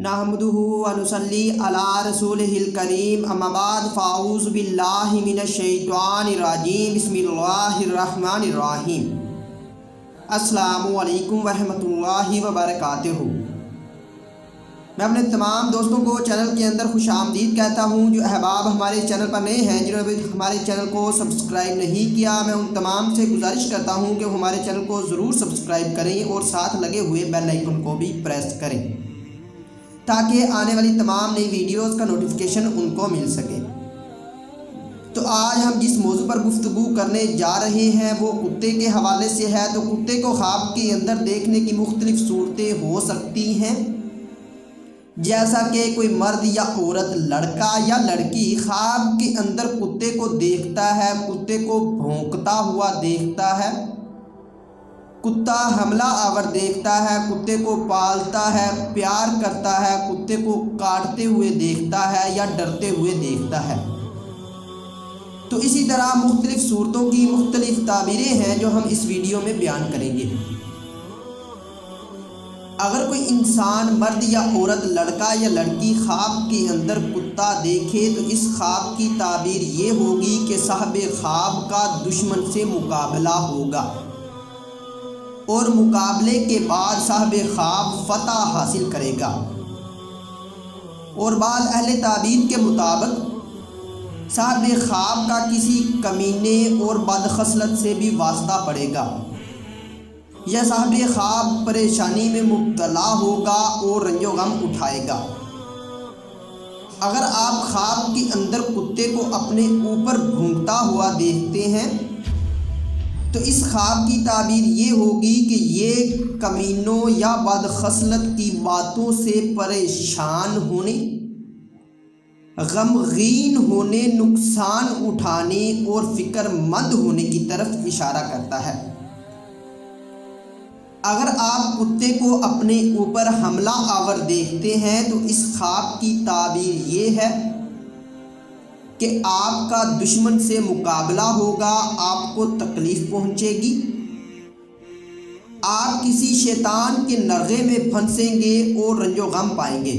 नहमदुहु व नुसल्ली अला रसूलिहिल करीम अम्मा बाद फ़ाऊज़ु बिल्लाहि मिनश शैतानिर रजीम बिस्मिल्लाहिर रहमानिर रहीम। अस्सलामु अलैकुम व रहमतुल्लाहि व बरकातुहू। मैं अपने तमाम दोस्तों को चैनल के अंदर खुश आमदीद कहता हूँ। जो अहबाब हमारे चैनल पर नए हैं, जिन्होंने अभी हमारे चैनल को सब्सक्राइब नहीं किया, मैं उन तमाम से गुजारिश करता हूँ कि वो हमारे चैनल को ज़रूर सब्सक्राइब करें और साथ लगे हुए बेल आइकन को भी प्रेस करें ताकि आने वाली तमाम नई वीडियोस का नोटिफिकेशन उनको मिल सके। तो आज हम जिस मौजू पर गुफ्तगू करने जा रहे हैं वो कुत्ते के हवाले से है। तो कुत्ते को ख्वाब के अंदर देखने की मुख्तलिफ सूरतें हो सकती हैं, जैसा कि कोई मर्द या औरत, लड़का या लड़की ख्वाब के अंदर कुत्ते को देखता है, कुत्ते को भौंकता हुआ देखता है, कुत्ता हमला आवर देखता है, कुत्ते को पालता है, प्यार करता है, कुत्ते को काटते हुए देखता है या डरते हुए देखता है। तो इसी तरह मुख्तलिफ सूरतों की मुख्तलिफ ताबीरें हैं जो हम इस वीडियो में बयान करेंगे। अगर कोई इंसान, मर्द या औरत, लड़का या लड़की ख्वाब के अंदर कुत्ता देखे तो इस ख्वाब की ताबीर ये होगी कि साहिब ख्वाब का दुश्मन से मुकाबला होगा और मुकाबले के बाद साहिब ख्वाब फतह हासिल करेगा। और बाद अहले ताबीर के मुताबिक साहिब ख्वाब का किसी कमीने और बदखसलत से भी वास्ता पड़ेगा या साहिब ख्वाब परेशानी में मुब्तला होगा और रंजो गम उठाएगा। अगर आप ख्वाब के अंदर कुत्ते को अपने ऊपर भौंकता हुआ देखते हैं तो इस ख्वाब की ताबीर ये होगी कि ये कमीनों या बदखसलत की बातों से परेशान होने, गमगीन होने, नुकसान उठाने और फिक्रमंद होने की तरफ इशारा करता है। अगर आप कुत्ते को अपने ऊपर हमला आवर देखते हैं तो इस ख्वाब की ताबीर ये है कि आपका दुश्मन से मुकाबला होगा, आपको तकलीफ पहुंचेगी, आप किसी शैतान के नरगे में फंसेंगे और रंजो गम पाएंगे।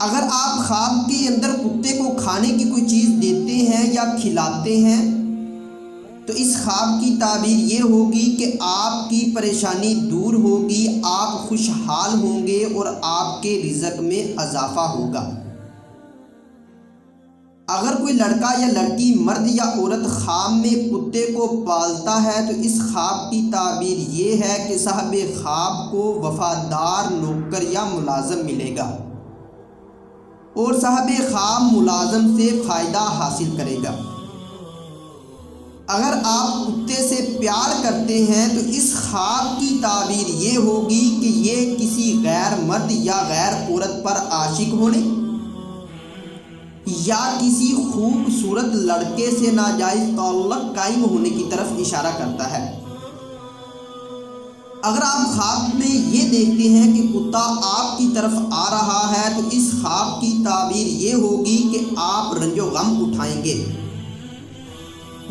अगर आप ख्वाब के अंदर कुत्ते को खाने की कोई चीज़ देते हैं या खिलाते हैं तो इस ख्वाब की ताबीर ये होगी कि आपकी परेशानी दूर होगी, आप खुशहाल होंगे और आपके रिज़्क में इजाफा होगा। अगर कोई लड़का या लड़की, मर्द या औरत ख्वाब में कुत्ते को पालता है तो इस ख्वाब की ताबीर ये है कि साहिब ख्वाब को वफादार नौकर या मुलाजम मिलेगा और साहिब ख्वाब मुलाजम से फ़ायदा हासिल करेगा। अगर आप कुत्ते से प्यार करते हैं तो इस ख्वाब की ताबीर ये होगी कि ये किसी गैर मर्द या गैर औरत पर आशिक होने या किसी खूबसूरत लड़के से नाजायज़ ताल्लुक़ कायम होने की तरफ इशारा करता है। अगर आप ख्वाब में ये देखते हैं कि कुत्ता आपकी तरफ आ रहा है तो इस ख्वाब की ताबीर ये होगी कि आप रंजो गम उठाएंगे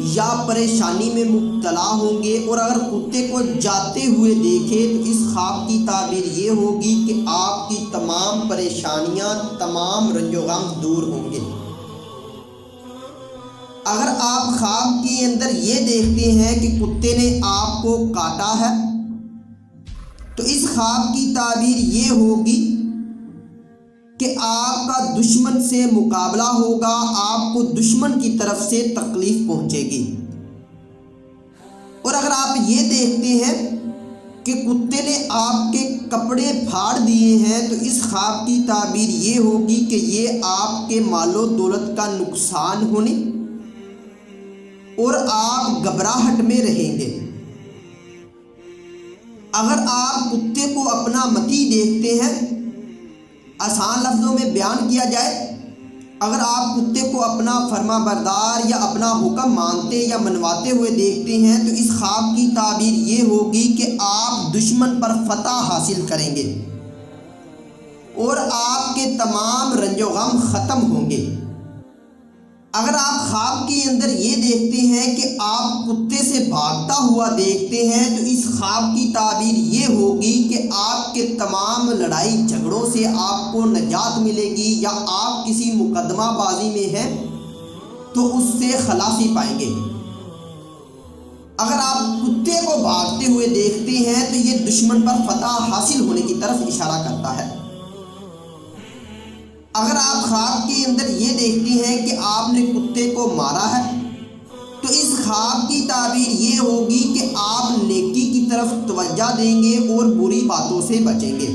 या परेशानी में मुब्तला होंगे। और अगर कुत्ते को जाते हुए देखें तो इस ख्वाब की ताबीर ये होगी कि आपकी तमाम परेशानियां, तमाम रंजो गम दूर होंगे। अगर आप ख्वाब के अंदर ये देखते हैं कि कुत्ते ने आपको काटा है तो इस ख्वाब की ताबीर ये होगी कि आपका दुश्मन से मुकाबला होगा, आपको दुश्मन की तरफ से तकलीफ पहुंचेगी। और अगर आप ये देखते हैं कि कुत्ते ने आपके कपड़े फाड़ दिए हैं तो इस ख्वाब की ताबीर ये होगी कि ये आपके मालो दौलत का नुकसान होने और आप घबराहट में रहेंगे। अगर आप कुत्ते को अपना मती देखते हैं, आसान लफ्ज़ों में बयान किया जाए, अगर आप कुत्ते को अपना फर्मा बरदार या अपना हुक्म मानते या मनवाते हुए देखते हैं तो इस ख्वाब की ताबीर ये होगी कि आप दुश्मन पर फतह हासिल करेंगे और आपके तमाम रंजो गम ख़त्म होंगे। اگر آپ خواب کے اندر یہ دیکھتے ہیں کہ آپ کتے سے بھاگتا ہوا دیکھتے ہیں تو اس خواب کی تعبیر یہ ہوگی کہ آپ کے تمام لڑائی جھگڑوں سے آپ کو نجات ملے گی، یا آپ کسی مقدمہ بازی میں ہیں تو اس سے خلاصی پائیں گے۔ اگر آپ کتے کو بھاگتے ہوئے دیکھتے ہیں تو یہ دشمن پر فتح حاصل ہونے کی طرف اشارہ کرتا ہے۔ اگر آپ خواب کے اندر یہ دیکھتے ہیں کہ آپ نے کتے کو مارا ہے تو اس خواب کی تعبیر یہ ہوگی کہ آپ نیکی کی طرف توجہ دیں گے اور بری باتوں سے بچیں گے۔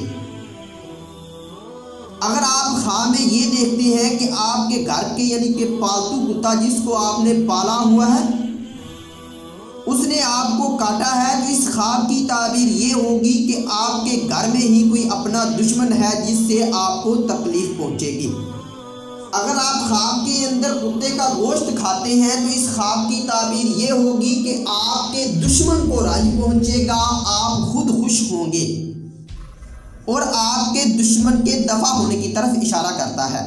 اگر آپ خواب میں یہ دیکھتے ہیں کہ آپ کے گھر کے یعنی کہ پالتو کتا جس کو آپ نے پالا ہوا ہے اس نے آپ کو کاٹا ہے تو اس خواب کی تعبیر یہ ہوگی کہ آپ کے گھر میں ہی کوئی اپنا دشمن ہے جس سے آپ کو تکلیف پہنچے گی۔ اگر آپ خواب کے اندر کتے کا گوشت کھاتے ہیں تو اس خواب کی تعبیر یہ ہوگی کہ آپ کے دشمن کو رنج پہنچے گا، آپ خود خوش ہوں گے اور آپ کے دشمن کے دفع ہونے کی طرف اشارہ کرتا ہے۔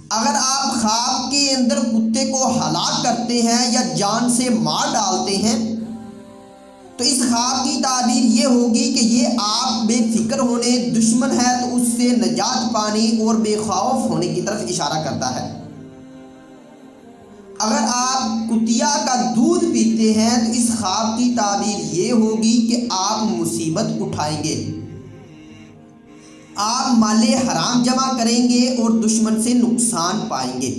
اگر آپ خواب کے اندر کتے کو ہلاک کرتے ہیں یا جان سے مار ڈالتے ہیں تو اس خواب کی تعبیر یہ ہوگی کہ یہ آپ بے فکر ہونے، دشمن ہے تو اس سے نجات پانے اور بے خوف ہونے کی طرف اشارہ کرتا ہے۔ اگر آپ کتیا کا دودھ پیتے ہیں تو اس خواب کی تعبیر یہ ہوگی کہ آپ مصیبت اٹھائیں گے، آپ مال حرام جمع کریں گے اور دشمن سے نقصان پائیں گے۔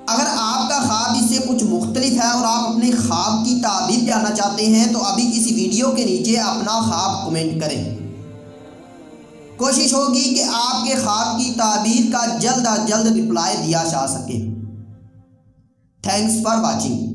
اگر آپ کا خواب اس سے کچھ مختلف ہے اور آپ اپنے خواب کی تعبیر جاننا چاہتے ہیں تو ابھی اس ویڈیو کے نیچے اپنا خواب کمنٹ کریں۔ کوشش ہوگی کہ آپ کے خواب کی تعبیر کا جلد از جلد رپلائی دیا جا سکے۔ Thanks for watching.